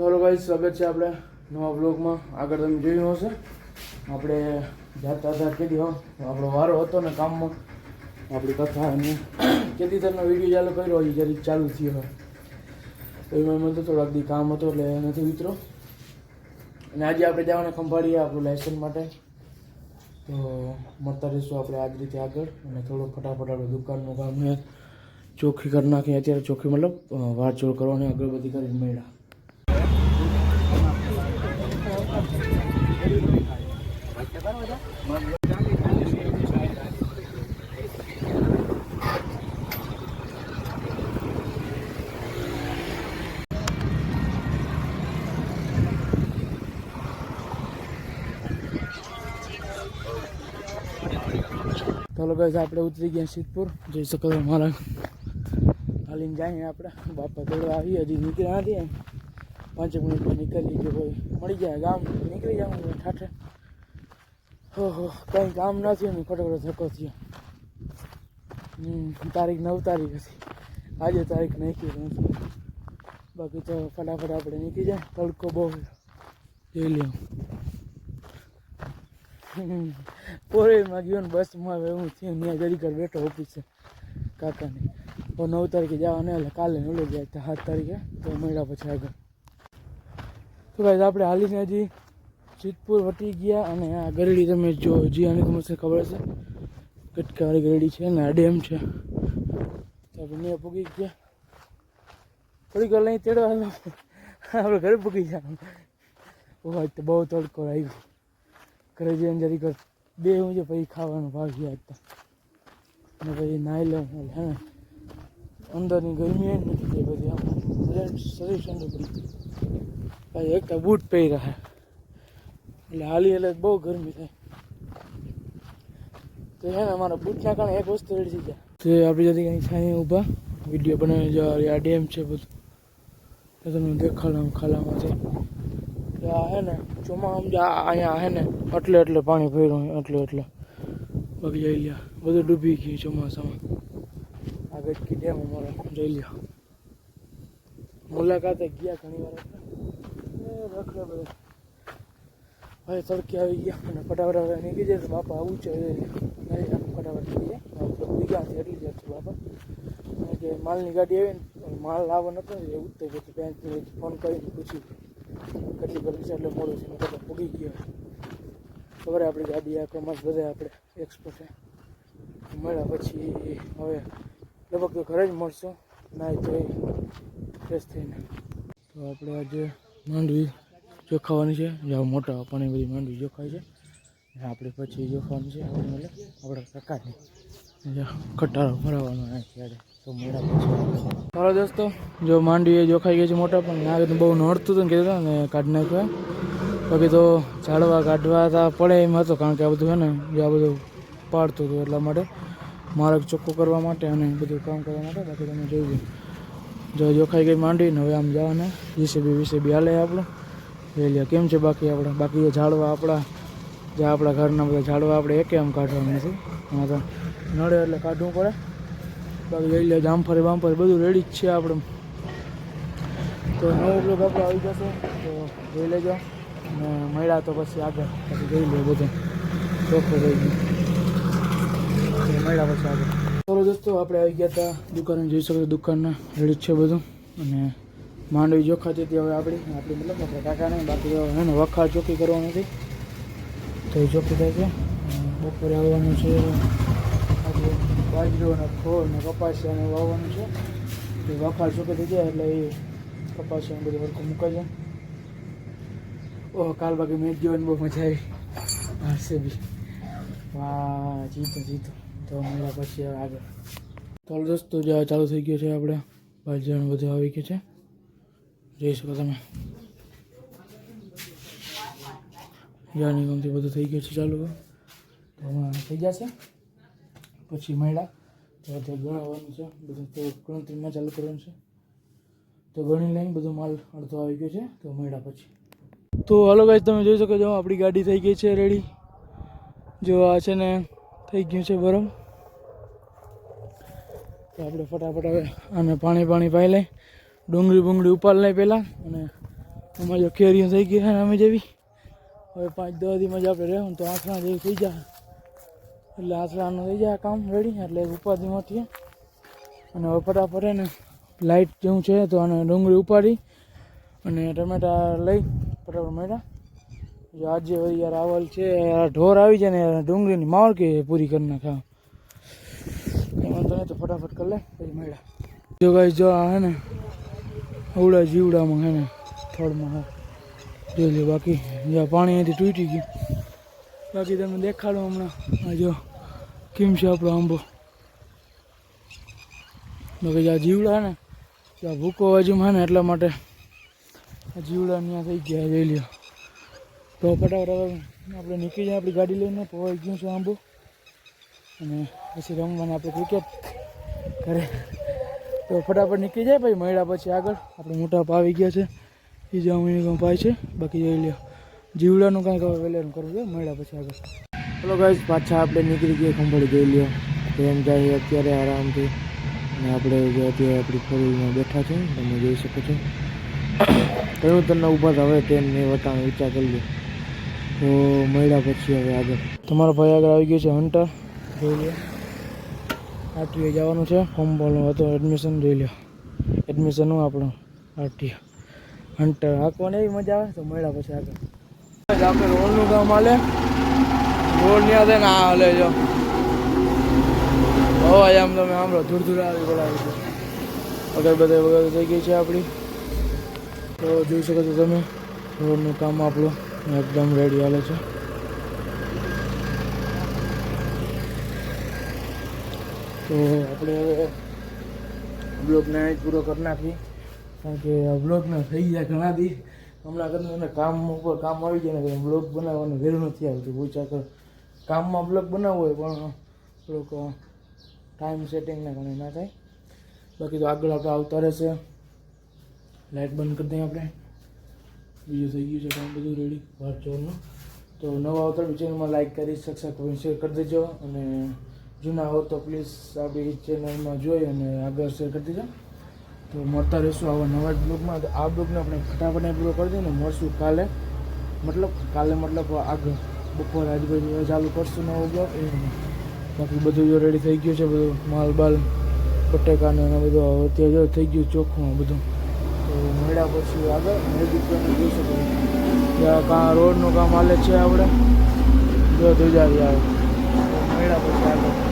તો hello guys, સ્વાગત છે આપણે નવા બ્લોગમાં. આગળ તમે જોયું હશે આપણે જાતા હતા કેદી આપણો વારો હતો ને કામમાં આપણી કથા અને કેદીતરનો વિડીયો ચાલુ કર્યો હજી જરીક ચાલુ થયો હોય તો એમાં મને તો થોડાક દી કામ હતો એટલે નથી ઉતરો. અને આજે આપણે જવાના ખંભાળીએ આપણું લાયસન્સ માટે. તો મળતા રહીશું આપણે આ જ રીતે આગળ અને થોડું ફટાફટ આપણે દુકાનનું કામ ને ચોખ્ખી કરી નાખીએ. અત્યારે ચોખ્ખી મતલબ વાર ચોળ કરવાની અગરબત્તી કરીને મેળા. ચાલો ગાઈસ, આપણે ઉતરી ગયા સિદ્ધપુર. જઈ શકો છો મારા હાલીને જઈએ આપણે. બાપા દોડવા આવી હજી નીકળ્યા નથી. 5 મિનિટમાં નીકળી કે ભાઈ મળી જાય ગામ નીકળી જાવ ઠાઠે. હો કંઈ કામ નથી અને ખોટો ધક્કો થયો. તારીખ 9 તારીખ હતી, આજે તારીખ નાખી નથી. બાકી તો ફટાફટ આપણે નીકળી જાય. તડકો બહુ જોઈ લ્યો. પોરેમાં ગયો ને બસમાં એવું થયું. ત્યાં જરીક બેઠો ઓફિસે કાકાને. 9 તારીખે જવાને એટલે કાલે નલો જાય 7 તારીખે તો મળ્યા પછી આગળ. તો ભાઈ આપણે હાલીને હજી સિદ્ધપુર વટી ગયા. અને આ ગરડી તમે જો હજી આની તમને ખબર છે કટકાવાળી ગરડી છે ને આ ડેમ છે. તો આપણે ત્યાં પૂગી ગયા. થોડીક વાર નહીં તેડવા આપણે ઘરે પૂગી જવાનું. આજ તો બહુ તડકો આવ્યો. ઘરે જઈને જરીક બે હું છે પછી ખાવાનું ભાગી આપતા અને પછી નાહી લઉં હે ને. અંદરની ગરમી એ નથી થઈ બધી આમ શરીર ઠંડુ પડી પછી એક તો બૂટ પહેર્યા છે એટલે હાલી એટલે બહુ ગરમી થાય. તો હે ને અમારા બૂટના કારણે એક વસ્તુ રેડી થઈ જાય. તો આપણે જતી કંઈ છાંય ઊભા વિડીયો બનાવી જવા. આ ડેમ છે બધું તો તમને દેખાડું ખાલામાં છે. આ હે ને ચોમાસા અહીંયા હે ને એટલે પાણી ભર્યું એટલે બાકી જઈ લ્યા બધું ડૂબી ગયું ચોમાસામાં. આગળ કી ડેમ અમારો જઈ લ્યા. મુલાકાતે ગયા ઘણી વાર રખડે બધે. હવે તડકે આવી ગયા અને ફટાફટ નીકળી જાય. તો બાપા આવું છે ફટાફટ નીકળી જાય. બીજા એટલી જ છે બાપા કે માલની ગાડી આવી ને માલ લાવવા નતો એ ઉતરી ગયો. બેંક ફોન કરીને પૂછ્યું કેટલી ગરમી છે એટલે મોડું છે. તો પૂગી ગયો. ખબર આપણી ગાડી આ કમાસ બધે આપણે એક્સપોર્ટ મળ્યા પછી હવે લગભગ તો ઘરે જ મળશું ના તો ફ્રેશ થઈને. તો આપણે આજે માંડવી જોખાવાની છે. જ્યાં મોટા પણ એ બધી માંડવી જોખાય છે. આપણે પછી જોખવાની છે મતલબ આપણા કાકાની ખટારો ભરાવાનો ત્યારે તો મળ્યા પછી. ચાલો દોસ્તો, જો માંડવી એ જોખાઈ ગઈ છે મોટા પણ આ બહુ નડતું હતું ને કીધું ને કાઢી નાખ્યા. બાકી તો ઝાડવા કાઢવા પડે એમ હતો કારણ કે આ બધું છે ને જે આ બધું પાડતું હતું એટલા માટે માર્ગ ચોખ્ખો કરવા માટે અને બધું કામ કરવા માટે. બાકી તમે જોઈ જો જોખાઈ ગઈ માંડવી ને હવે આમ જવાને જીસીબી હાલે આપણું જોઈ લે કેમ છે. બાકી ઝાડવા આપણા જે આપણા ઘરના બધા ઝાડવા આપણે એકે આમ કાઢવા નથી. એમાં તો નડે એટલે કાઢવું પડે. બાકી જોઈ લે જામફળી બામફળી બધું રેડી જ છે આપણે. તો નવો બ્લોગ આપણો આવી જશે તો જોઈ લેજો. અને મળ્યા તો પછી આગળ પછી જોઈ લે બધું ચોખ્ખું થઈ ગયું. મળ્યા પછી આગળ. ચાલો દોસ્તો, આપણે આવી ગયા હતા દુકાને. જોઈ શકો દુકાનના રેડી જ છે બધું. અને માંડવી જોખાતી હતી હવે આપણી મતલબ આપણે કાકાને. બાકી હે ને વખાર ચોખ્ખી કરવાની હતી તો એ ચોખ્ખી થાય છે. બપોરે આવવાનું છે આપણે બાજરો અને ખોળ ને કપાસિયાને વાવવાનું છે. તો વખાર ચોખ્ખી થઈ જાય એટલે એ કપાસિયાને બધું હરખું મુકાઈ જાય. ઓહ કાલ બાકી મેચ જોવાની બહુ મજા આવી. આરસીબી વાહ જીતો તો મળ્યા પછી હવે આગળ. ચાલો દોસ્તો, જે ચાલુ થઈ ગયો છે આપણે ભાજણ બધું આવી ગયું છે. જોઈ શકો તમે જાની ગમતી બધું થઈ ગયું છે ચાલુ. તો હમણાં થઈ જશે પછી મળ્યા તો ગણવાનું છે બધું. તો ગણતરીમાં ચાલુ કરવાનું છે તો ગણી લઈને બધું માલ અડધો આવી ગયો છે તો મળ્યા પછી. તો હાલો ગાઈસ, તમે જોઈ શકો છો આપણી ગાડી થઈ ગઈ છે રેડી. જો આ છે ને થઈ ગયું છે બરાબર. તો આપણે ફટાફટ હવે આને પાણી પાઈ લઈ. ડુંગળી બુંગળી ઉપાડ લઈ પહેલાં અને અમારે જો કેરીઓ થઈ ગઈ છે ને અમે જેવી હવે 5-10 દિવસમાં જ આપણે રહેવું તો આસરા જેવી થઈ જાય એટલે આસરાનું થઈ જાય કામ રેડી એટલે ઉપાધિમાંથી અને હવે ફટાફટ ને લાઇટ જેવું છે તો આને ડુંગળી ઉપાડી અને ટમેટા લઈ ફટાફટ મળ્યા જો આજે યાર આવલ છે ઢોર આવી જાય ને ડુંગળીની માવળ કે પૂરી કરી નાખે એમાં તો તો ફટાફટ કરી લે પછી મળ્યા જો ગાઈસ જો આ હે ને અવડા જીવડામાં હે ને થોડમાં હા જોઈ લે બાકી જ્યાં પાણી અહીંથી તૂટી ગયું બાકી તમને દેખાડો હમણાં આ જો કેમ છે આપણો આંબો બાકી જ્યાં જીવડા ને ત્યાં ભૂકો બાજુમાં ને એટલા માટે આ જીવડા ત્યાં થઈ ગયા જોઈ લ્યો તો ફટાફટ આપણે નીકળી જાય આપણી ગાડી લઈને પવાઈ ગયું છે આંબો અને પછી રમવાના આપણે ક્રિકેટ કરે તો ફટાફટ નીકળી જાય પછી મળ્યા પછી આગળ આપણે મોટા આવી ગયા છે એ જામણીનો ભાઈ છે બાકી જોઈ લ્યો જીવડાનું કાંઈક હવે વેલેનું કરવું છે મળ્યા પછી આગળ ચલો ગાઈસ પાછા આપણે નીકળી ગયા ખંભાળી જોઈ લ્યો ટ્રેન જાય અત્યારે આરામથી અને આપણે જે અત્યારે આપણી ફોરવ્હીલમાં બેઠા છે તમે જોઈ શકો છો કયું તમને ઊભા હતા હવે ટ્રેનને વટાણ વિચાર કરી લો તો મળ્યા પછી હવે આગળ તમારો ભાઈ આગળ આવી ગયો છે હન્ટર જોઈ લો આરટીએ જવાનું છે ફોર્મ ભરવાનું હતો એડમિશન જોઈ લો એડમિશનનું આપણું આરટીએ હન્ટર હાંકવાની એવી મજા આવે તો મળ્યા પછી આગળ આપણે રોડનું કામ હાલે રોડ ત્યાં છે ને આ હાલે જો અવાજ આમ તમે સાંભળો ધૂળ આવી બોલાવી છે અગરબત્તી વગર થઈ ગઈ છે આપણી તો જોઈ શકો છો તમે રોડનું કામ આપણું એકદમ રેડી હાલે છે તો આપણે હવે બ્લોગને પૂરો કરી નાખીએ કારણ કે આ બ્લોગને થઈ ગયા ઘણા દી હમણાં કરીને કામ ઉપર કામ આવી જાય ને બ્લોગ બનાવવાનું વેરું નથી આવતું પૂછા કર કામમાં બ્લોગ બનાવવો હોય પણ થોડુંક ટાઈમ સેટિંગને ઘણી ના થાય બાકી તો આગળ આપણે આવતા રહેશે લાઇટ બંધ કરી દઈએ આપણે બીજું થઈ ગયું છે કામ બધું રેડી વાર ચોરનું તો નવા આવતા ચેનલમાં લાઇક કરી સબસ્ક્રાઈબ શેર કરી દેજો અને જૂના હો તો પ્લીઝ આપણી ચેનલમાં જોઈ અને આગળ શેર કરી દેજો તો મળતા રહીશું આવા નવા બ્લોગમાં તો આ બ્લોગને આપણે ફટાફટ પૂરો કરી દઈએ ને મળશું કાલે મતલબ આગળ બપોર આજુબાજુ ચાલુ કરશું નવો બ્લોગ એ બાકી બધું જો રેડી થઈ ગયું છે બધું માલ બાલ બટેકાને અને બધું અત્યારે જો થઈ ગયું ચોખ્ખું બધું તો મળ્યા પછી આગળ મેજિક જોઈ શકો ત્યાં કાં રોડનું કામ હાલે છે આપણે જો ધ્રુજારી આવે મળ્યા પછી આગળ